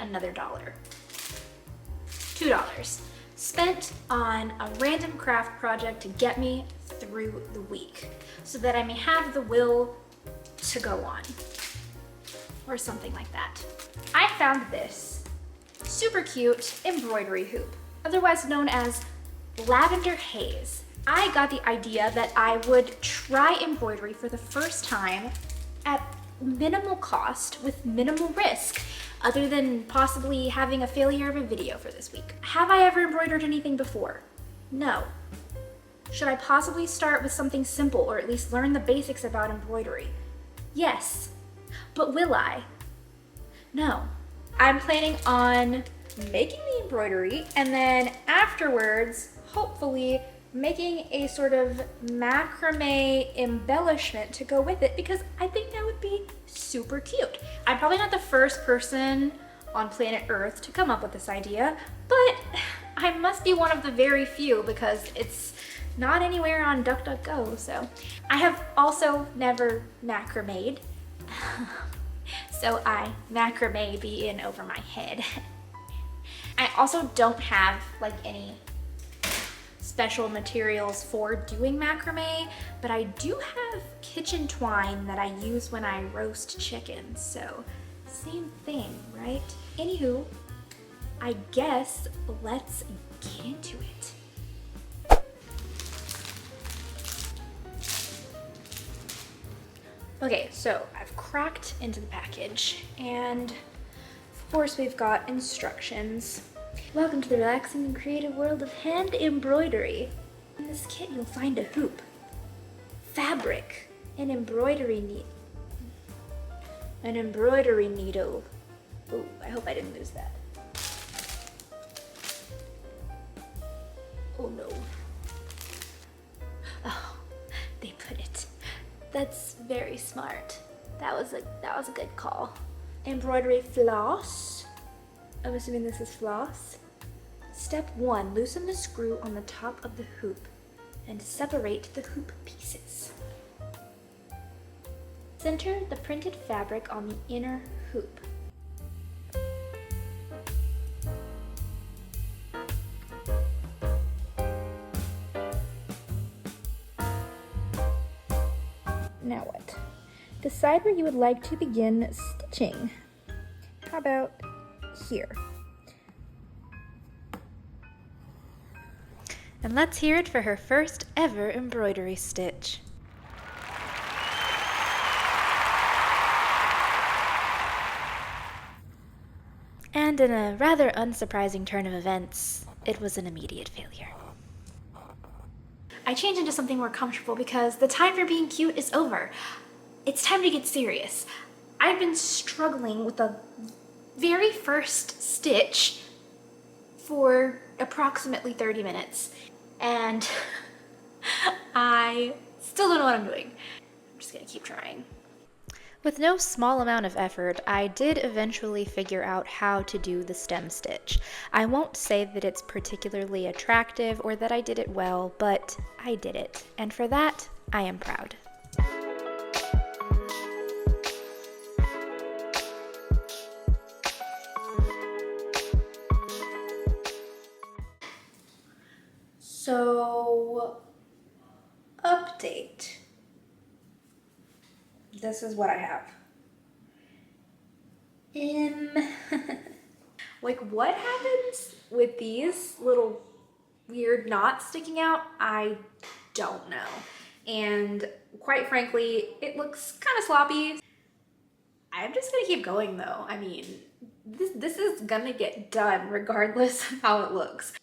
another $1. $2 spent on a random craft project to get me through the week so that I may have the will to go on, or something like that. I found this super cute embroidery hoop, otherwise known as Lavender Haze. I got the idea that I would try embroidery for the first time at minimal cost with minimal risk, other than possibly having a failure of a video for this week. Have I ever embroidered anything before? No. Should I possibly start with something simple, or at least learn the basics about embroidery? Yes. But will I? No. I'm planning on making the embroidery and then afterwards, hopefully, making a sort of macrame embellishment to go with it, because I think that would be super cute. I'm probably not the first person on planet Earth to come up with this idea, but I must be one of the very few because it's not anywhere on DuckDuckGo. So I have also never macrameed, so I macrame be in over my head. I also don't have like any special materials for doing macrame, but I do have kitchen twine that I use when I roast chicken, so same thing, right? Anywho, I guess let's get into it. Okay, so I've cracked into the package, and of course we've got instructions. Welcome to the relaxing and creative world of hand embroidery. In this kit you'll find a hoop, fabric, an embroidery needle. Oh, I hope I didn't lose that. Oh no. Oh, they put it. That's very smart. That was a good call. Embroidery floss. I'm assuming this is floss. Step 1, loosen the screw on the top of the hoop and separate the hoop pieces. Center the printed fabric on the inner hoop. Now what? Decide where you would like to begin stitching. How about here? And let's hear it for her first ever embroidery stitch. And in a rather unsurprising turn of events, it was an immediate failure. I changed into something more comfortable because the time for being cute is over. It's time to get serious. I've been struggling with the very first stitch for approximately 30 minutes. And I still don't know what I'm doing. I'm just gonna keep trying. With no small amount of effort, I did eventually figure out how to do the stem stitch. I won't say that it's particularly attractive or that I did it well, but I did it. And for that, I am proud. So, update. This is what I have. Like, what happens with these little weird knots sticking out? I don't know. And quite frankly, it looks kind of sloppy. I'm just gonna keep going though. I mean, this is gonna get done regardless of how it looks.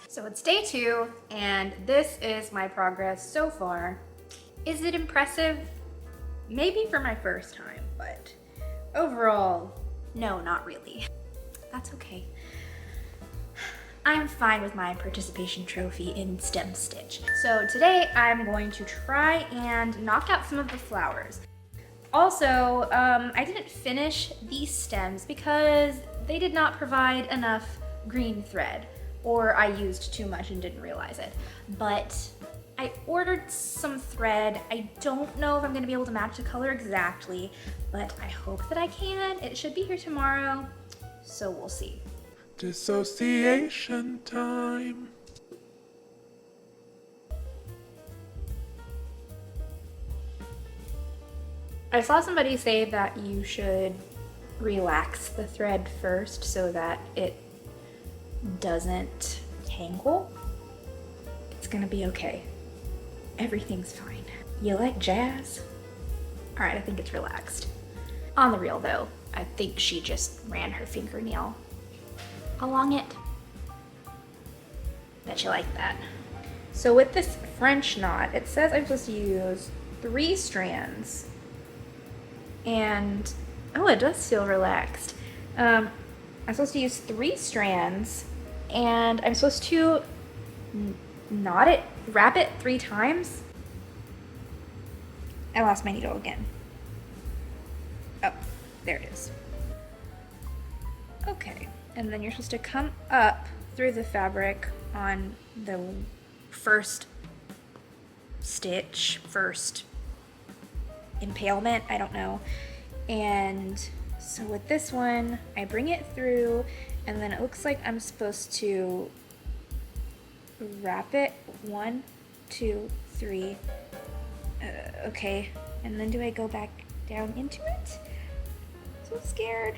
So it's day 2, and this is my progress so far. Is it impressive? Maybe for my first time, but overall, no, not really. That's okay. I'm fine with my participation trophy in stem stitch. So today I'm going to try and knock out some of the flowers. Also, I didn't finish these stems because they did not provide enough green thread, or I used too much and didn't realize it. But I ordered some thread. I don't know if I'm gonna be able to match the color exactly, but I hope that I can. It should be here tomorrow, so we'll see. Dissociation time. I saw somebody say that you should relax the thread first so that it doesn't tangle. It's gonna be okay. Everything's fine. You like jazz? All right, I think it's relaxed. On the real though, I think she just ran her fingernail along it. Bet you like that. So with this French knot, it says I'm supposed to use 3 strands. And, oh, it does feel relaxed. I'm supposed to use 3 strands, and I'm supposed to knot it, wrap it 3 times. I lost my needle again. Oh, there it is. Okay, and then you're supposed to come up through the fabric on the first stitch, first impalement, I don't know. And so with this one, I bring it through, and then it looks like I'm supposed to wrap it 1, 2, 3. Okay, and then do I go back down into it? So scared.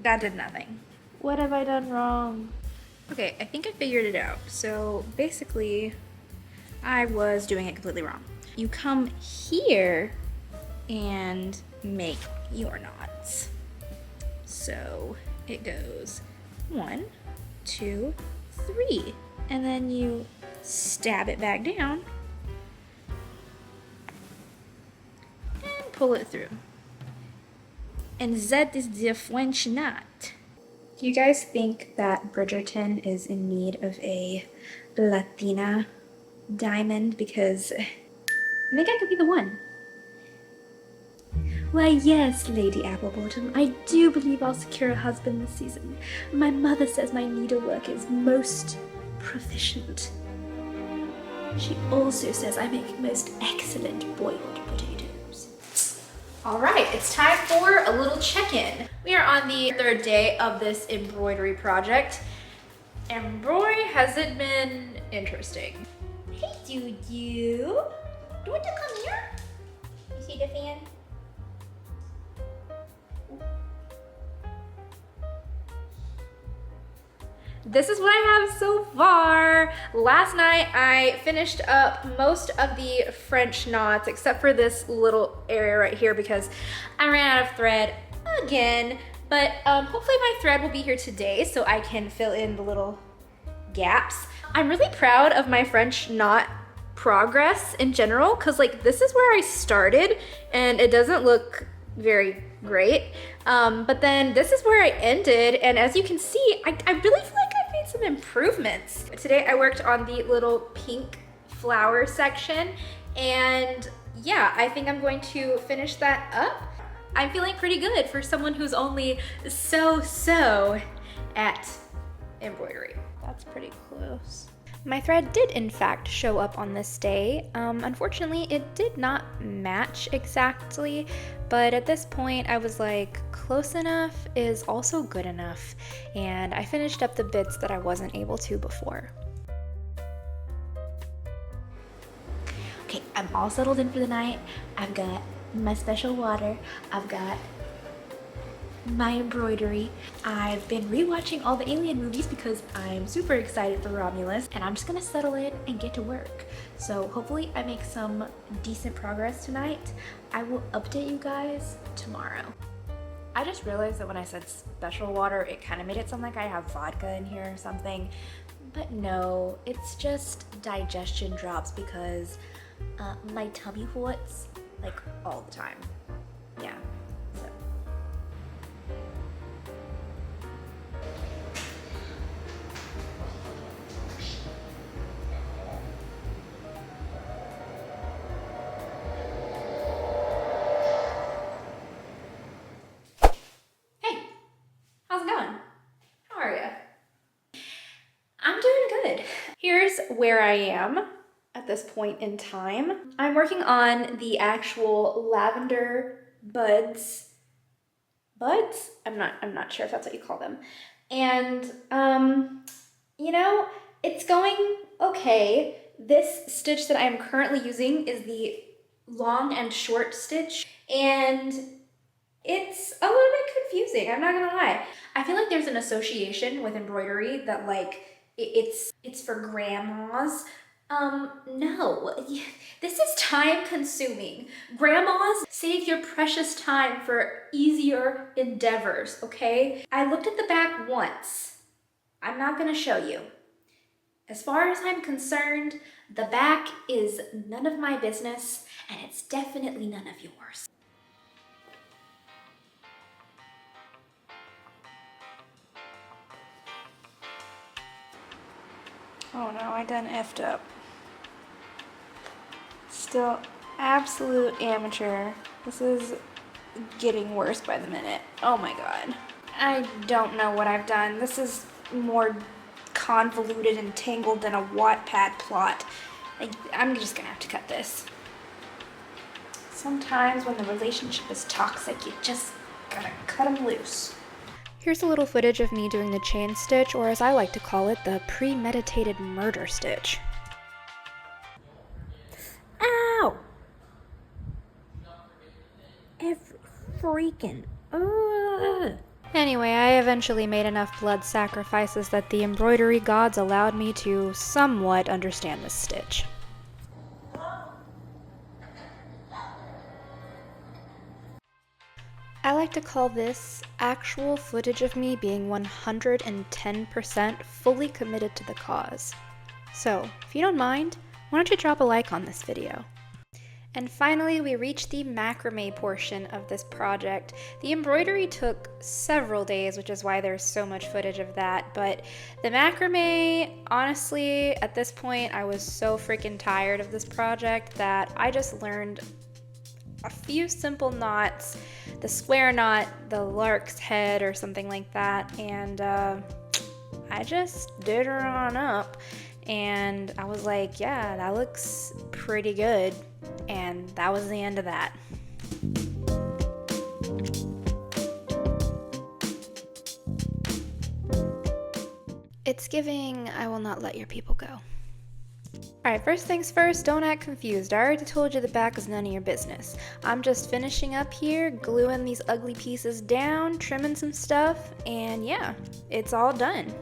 That did nothing. What have I done wrong? Okay, I think I figured it out. So basically, I was doing it completely wrong. You come here and make your knots. So it goes 1, 2, 3, and then you stab it back down and pull it through. And that is the French knot. Do you guys think that Bridgerton is in need of a Latina diamond? Because I think I could be the one. Why, yes, Lady Applebottom, I do believe I'll secure a husband this season. My mother says my needlework is most proficient. She also says I make most excellent boiled potatoes. All right, it's time for a little check-in. We are on the 3rd day of this embroidery project. And boy, has it been interesting. Hey, Juju. Do you want to come here? You see the fan? This is what I have so far. Last night I finished up most of the French knots except for this little area right here because I ran out of thread again. But hopefully my thread will be here today so I can fill in the little gaps. I'm really proud of my French knot progress in general because like this is where I started and it doesn't look very great. But then this is where I ended, and as you can see, I really feel like I've made some improvements. Today I worked on the little pink flower section, and yeah, I think I'm going to finish that up. I'm feeling pretty good for someone who's only so at embroidery. That's pretty close. My thread did in fact show up on this day. Unfortunately, it did not match exactly, but at this point I was like, close enough is also good enough, and I finished up the bits that I wasn't able to before. Okay, I'm all settled in for the night. I've got my special water. I've got my embroidery. I've been rewatching all the Alien movies because I'm super excited for Romulus, and I'm just gonna settle in and get to work. So hopefully I make some decent progress tonight. I will update you guys tomorrow. I just realized that when I said special water, it kind of made it sound like I have vodka in here or something, but no, it's just digestion drops because my tummy hurts like all the time. Yeah. How's it going? How are you? I'm doing good. Here's here's where I am at this point in time. I'm working on the actual lavender buds. Buds? I'm not sure if that's what you call them. And, you know, it's going okay. This stitch that I'm currently using is the long and short stitch, and it's a little bit confusing, I'm not gonna lie. I feel like there's an association with embroidery that like it's for grandmas. No, this is time consuming. Grandmas, save your precious time for easier endeavors, okay? I looked at the back once. I'm not gonna show you. As far as I'm concerned, the back is none of my business, and it's definitely none of yours. Oh no, I done effed up. Still absolute amateur. This is getting worse by the minute. Oh my god. I don't know what I've done. This is more convoluted and tangled than a Wattpad plot. I'm just gonna have to cut this. Sometimes when the relationship is toxic, you just gotta cut them loose. Here's a little footage of me doing the chain stitch, or as I like to call it, the premeditated murder stitch. Ow! Every freaking... Anyway, I eventually made enough blood sacrifices that the embroidery gods allowed me to somewhat understand this stitch. I like to call this actual footage of me being 110% fully committed to the cause. So, if you don't mind, why don't you drop a like on this video? And finally, we reached the macrame portion of this project. The embroidery took several days, which is why there's so much footage of that, but the macrame, honestly, at this point, I was so freaking tired of this project that I just learned a few simple knots, the square knot, the lark's head, or something like that, and I just did her on up, and I was like, yeah, that looks pretty good, and that was the end of that. It's giving, I will not let your people go. Alright, first things first, don't act confused. I already told you the back is none of your business. I'm just finishing up here, gluing these ugly pieces down, trimming some stuff, and yeah, it's all done.